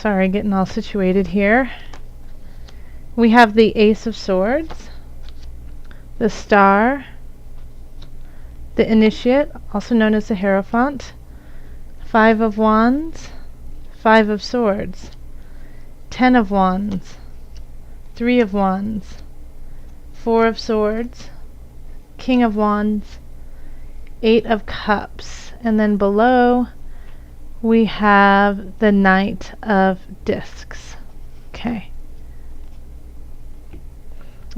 sorry, getting all situated here. We have the Ace of Swords, the Star, the Initiate, also known as the Hierophant, Five of Wands, Five of Swords, Ten of Wands, Three of Wands, Four of Swords, King of Wands, Eight of Cups, and then below we have the Knight of Discs. Okay.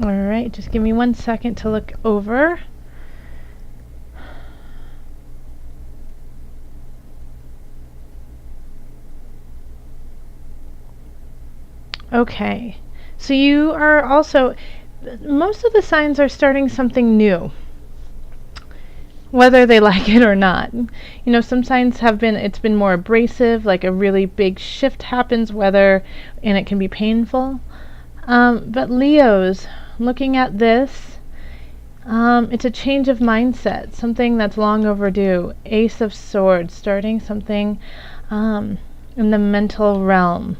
Alright, just give me 1 second to look over. Okay, so you are also, most of the signs are starting something new, whether they like it or not. You know, some signs have been, it's been more abrasive, like a really big shift happens, and it can be painful. But Leos, looking at this, it's a change of mindset, something that's long overdue. Ace of Swords, starting something in the mental realm.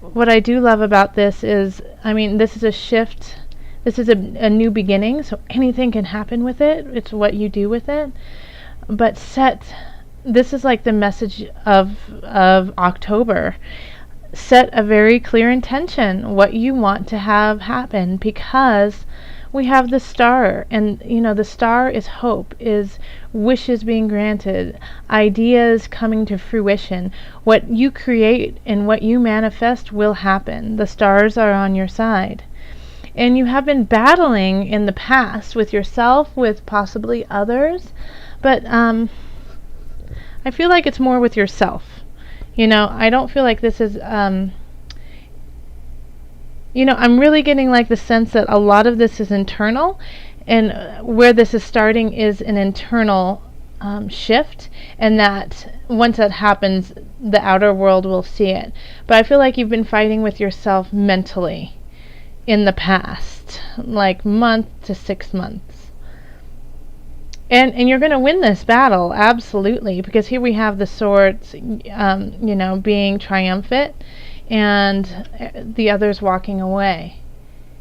What I do love about this is, I mean, this is a shift. This is a new beginning, so anything can happen with it. It's what you do with it. But this is like the message of October. Set a very clear intention, what you want to have happen, because we have the Star, and you know, the Star is hope, is wishes being granted, ideas coming to fruition. What you create and what you manifest will happen. The stars are on your side. And you have been battling in the past with yourself, with possibly others, but I feel like it's more with yourself. You know, I don't feel like this is, you know, I'm really getting like the sense that a lot of this is internal, and where this is starting is an internal shift, and that once that happens, the outer world will see it. But I feel like you've been fighting with yourself mentally in the past, like month to 6 months. And you're going to win this battle, absolutely, because here we have the swords, you know, being triumphant, and the others walking away.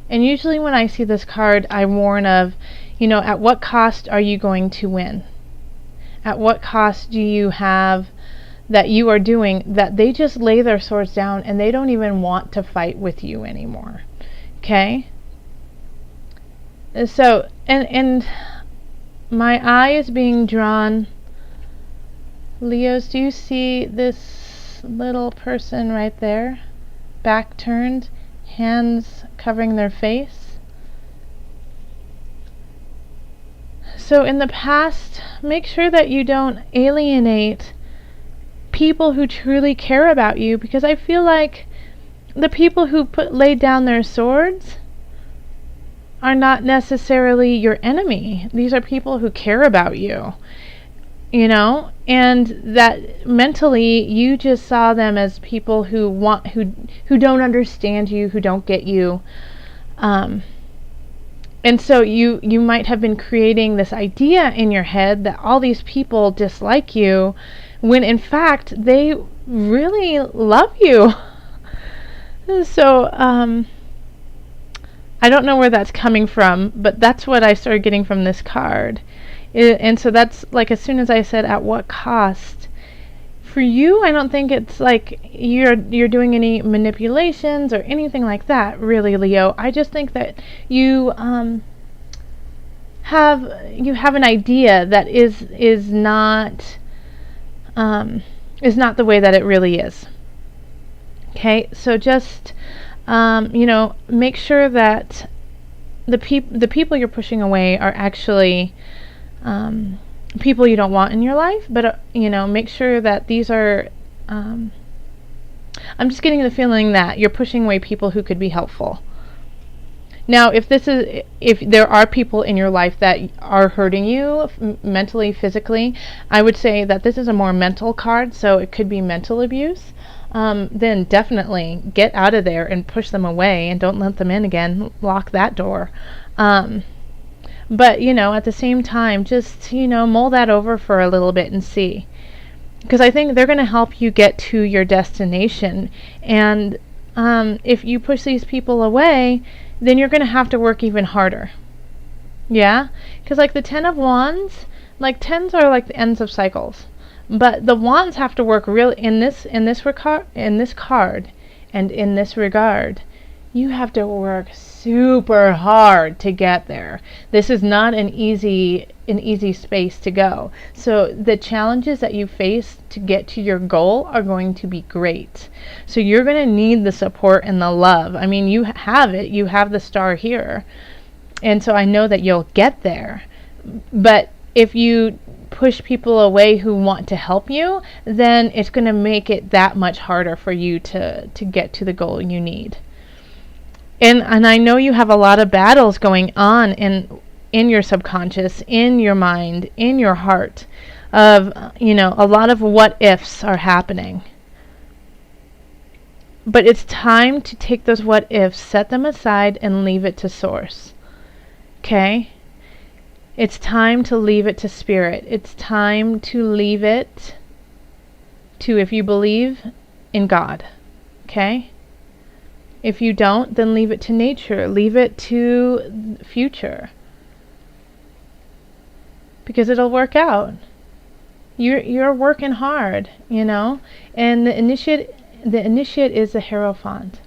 And usually when I see this card, I warn of, you know, at what cost are you going to win? At what cost do you have that you are doing that they just lay their swords down and they don't even want to fight with you anymore? Okay? So, and my eye is being drawn. Leos, do you see this little person right there? Back turned, hands covering their face. So in the past, make sure that you don't alienate people who truly care about you, because I feel like the people who laid down their swords are not necessarily your enemy. These are people who care about you, you know, and that mentally you just saw them as people who don't understand you, who don't get you, and so you might have been creating this idea in your head that all these people dislike you, when in fact they really love you. So I don't know where that's coming from, but that's what I started getting from this card. And so that's like, as soon as I said at what cost, for you, I don't think it's like you're doing any manipulations or anything like that, really, Leo. I just think that you have an idea that is not the way that it really is. Okay, so just you know, make sure that the people you're pushing away are actually people you don't want in your life, but you know, make sure that these are I'm just getting the feeling that you're pushing away people who could be helpful. Now, if there are people in your life that are hurting you mentally, physically, I would say that this is a more mental card, so it could be mental abuse. Then definitely get out of there and push them away, and don't let them in again. Lock that door. But, you know, at the same time, just, you know, mull that over for a little bit and see. because I think they're going to help you get to your destination. And if you push these people away, then you're going to have to work even harder. Yeah? Because like the Ten of Wands, like tens are like the ends of cycles. But the wands have to work really in this card and in this regard. You have to work super hard to get there. This is not an easy space to go. So the challenges that you face to get to your goal are going to be great. So you're going to need the support and the love. I mean, you have it. You have the star here. And so I know that you'll get there. But if you push people away who want to help you, then it's going to make it that much harder for you to get to the goal you need. And I know you have a lot of battles going on in your subconscious, in your mind, in your heart, of, a lot of what ifs are happening. But it's time to take those what ifs, set them aside, and leave it to source. Okay? It's time to leave it to spirit. It's time to leave it to, if you believe, in God. Okay? If you don't, then leave it to nature. Leave it to the future. Because it'll work out. You're working hard, And the initiate is the Hierophant.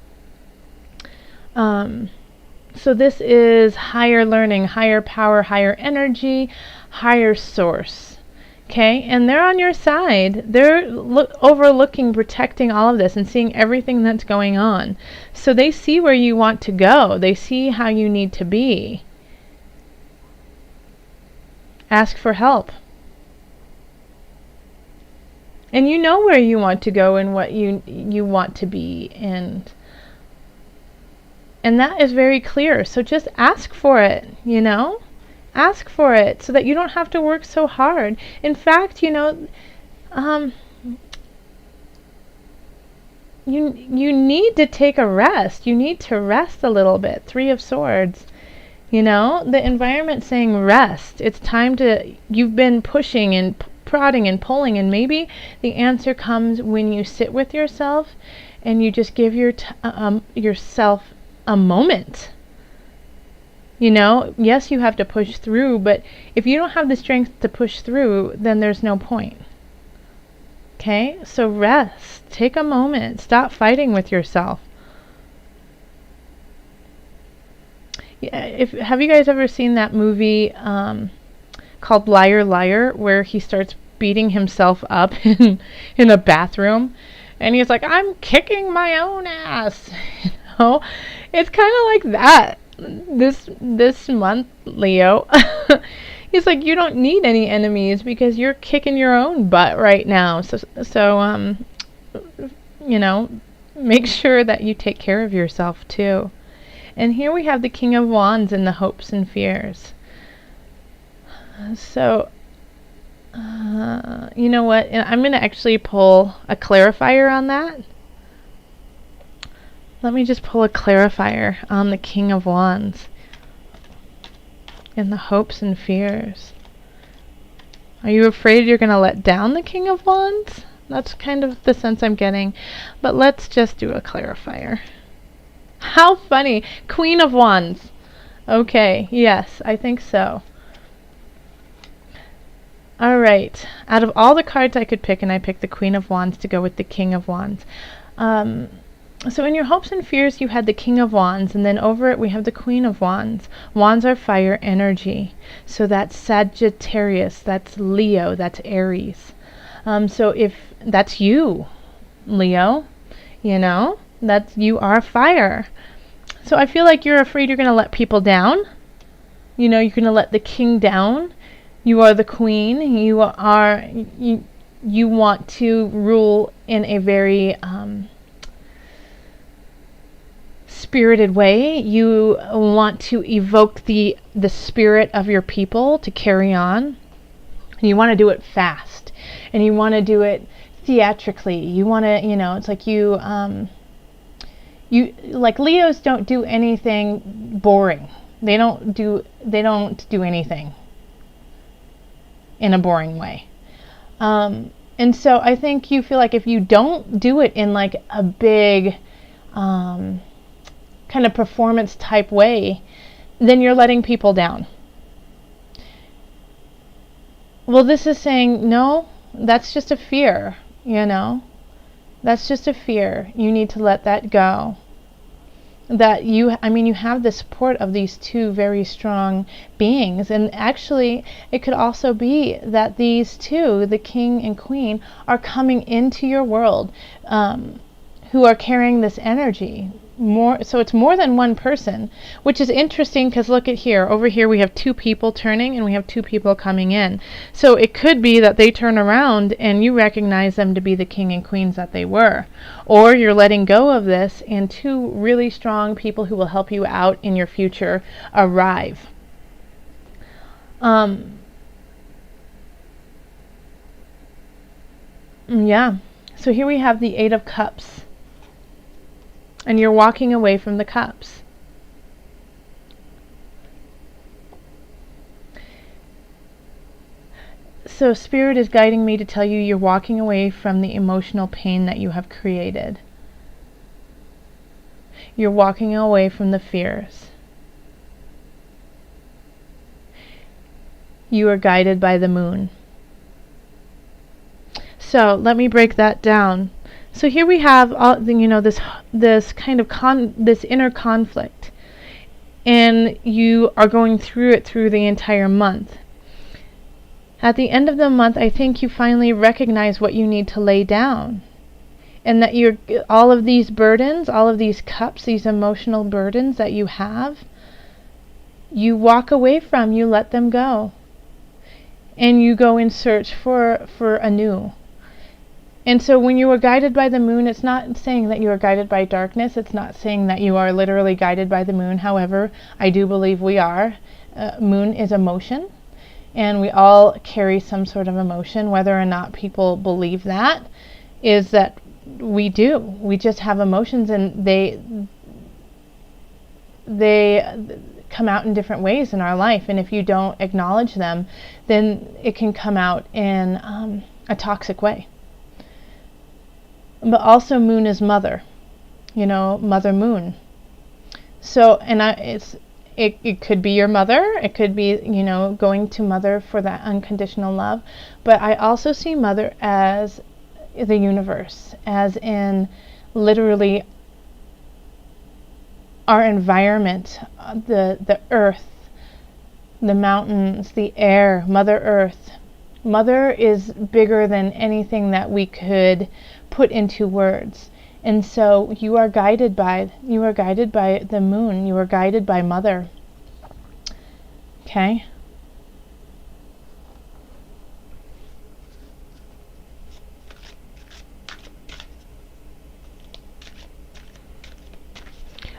So this is higher learning, higher power, higher energy, higher source. Okay? And they're on your side. They're overlooking, protecting all of this and seeing everything that's going on. So they see where you want to go. They see how you need to be. Ask for help. And you know where you want to go and what you want to be. And that is very clear. So just ask for it, Ask for it so that you don't have to work so hard. In fact, you need to take a rest. You need to rest a little bit. 3 of Swords. The environment's saying rest. It's time to, you've been pushing and prodding and pulling, and maybe the answer comes when you sit with yourself and you just give yourself a moment. Yes, you have to push through, but if you don't have the strength to push through, then there's no point. Okay? So rest. Take a moment. Stop fighting with yourself. Have you guys ever seen that movie called Liar Liar, where he starts beating himself up in a bathroom, and he's like, I'm kicking my own ass. It's kind of like that this month, Leo. He's like, you don't need any enemies because you're kicking your own butt right now. So make sure that you take care of yourself too. And here we have the King of Wands and the hopes and fears. So, you know what? I'm going to actually pull a clarifier on that. Let me just pull a clarifier on the King of Wands and the hopes and fears. Are you afraid you're going to let down the King of Wands? That's kind of the sense I'm getting. But let's just do a clarifier. How funny. Queen of Wands. Okay, yes, I think so. Alright, out of all the cards I could pick, and I picked the Queen of Wands to go with the King of Wands. So in your hopes and fears, you had the King of Wands, and then over it we have the Queen of Wands. Wands are fire energy. So that's Sagittarius, that's Leo, that's Aries. So if that's you, Leo, that's, you are fire. So I feel like you're afraid you're going to let people down. You're going to let the king down. You are the queen. You want to rule in a very spirited way. You want to evoke the spirit of your people to carry on. And you want to do it fast. And you want to do it theatrically. You want to, it's like you like Leos don't do anything boring. They don't do anything in a boring way. And so I think you feel like if you don't do it in like a big kind of performance type way, then you're letting people down. Well, this is saying, no, that's just a fear, That's just a fear. You need to let that go. That you have the support of these two very strong beings, and actually it could also be that these two, the king and queen, are coming into your world, who are carrying this energy more. So it's more than one person, which is interesting, because look at here. Over here we have two people turning and we have two people coming in. So it could be that they turn around and you recognize them to be the king and queens that they were, or you're letting go of this and two really strong people who will help you out in your future arrive. Yeah. So here we have the Eight of Cups. And you're walking away from the cups. So Spirit is guiding me to tell you you're walking away from the emotional pain that you have created. You're walking away from the fears. You are guided by the moon. So let me break that down. So here we have all, this kind of this inner conflict, and you are going through it through the entire month. At the end of the month, I think you finally recognize what you need to lay down, and that all of these burdens, all of these cups, these emotional burdens that you have, you walk away from, you let them go, and you go in search for a new. And so when you are guided by the moon, it's not saying that you are guided by darkness. It's not saying that you are literally guided by the moon. However, I do believe we are. Moon is emotion, and we all carry some sort of emotion. Whether or not people believe that, is that we do. We just have emotions, and they come out in different ways in our life. And if you don't acknowledge them, then it can come out in a toxic way. But also moon is mother, mother moon. So, and it could be your mother, it could be, going to mother for that unconditional love. But I also see mother as the universe, as in literally our environment, the earth, the mountains, the air, Mother Earth. Mother is bigger than anything that we could put into words. And so you are guided by the moon. You are guided by Mother. Okay?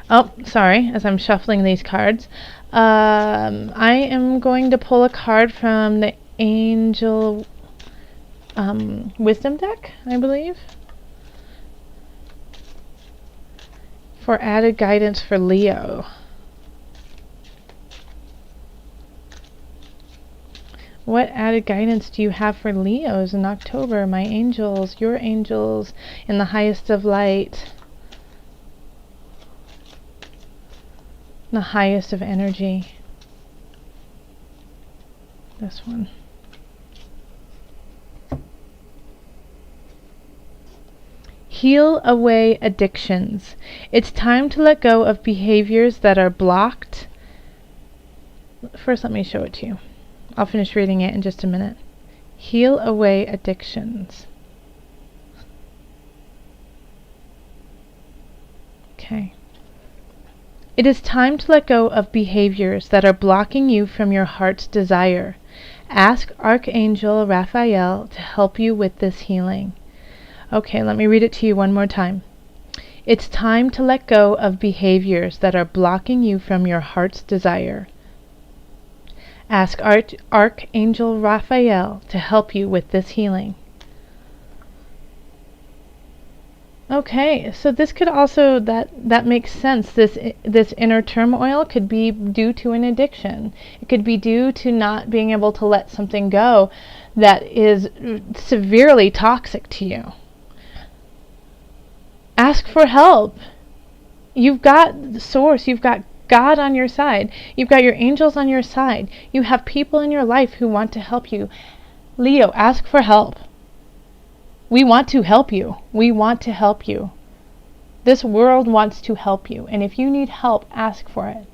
Oh, sorry, as I'm shuffling these cards. I am going to pull a card from the Angel Wisdom deck, I believe, for added guidance for Leo. What added guidance do you have for Leos in October? My angels, your angels, in the highest of light, the highest of energy. This one. Heal away addictions. It's time to let go of behaviors that are blocked. First, let me show it to you. I'll finish reading it in just a minute. Heal away addictions. Okay. It is time to let go of behaviors that are blocking you from your heart's desire. Ask Archangel Raphael to help you with this healing. Okay, let me read it to you one more time. It's time to let go of behaviors that are blocking you from your heart's desire. Ask Archangel Raphael to help you with this healing. Okay, so this could also, that makes sense. This inner turmoil could be due to an addiction. It could be due to not being able to let something go that is severely toxic to you. Ask for help. You've got the source, you've got God on your side. You've got your angels on your side. You have people in your life who want to help you. Leo, ask for help. We want to help you. We want to help you. This world wants to help you. And if you need help, ask for it.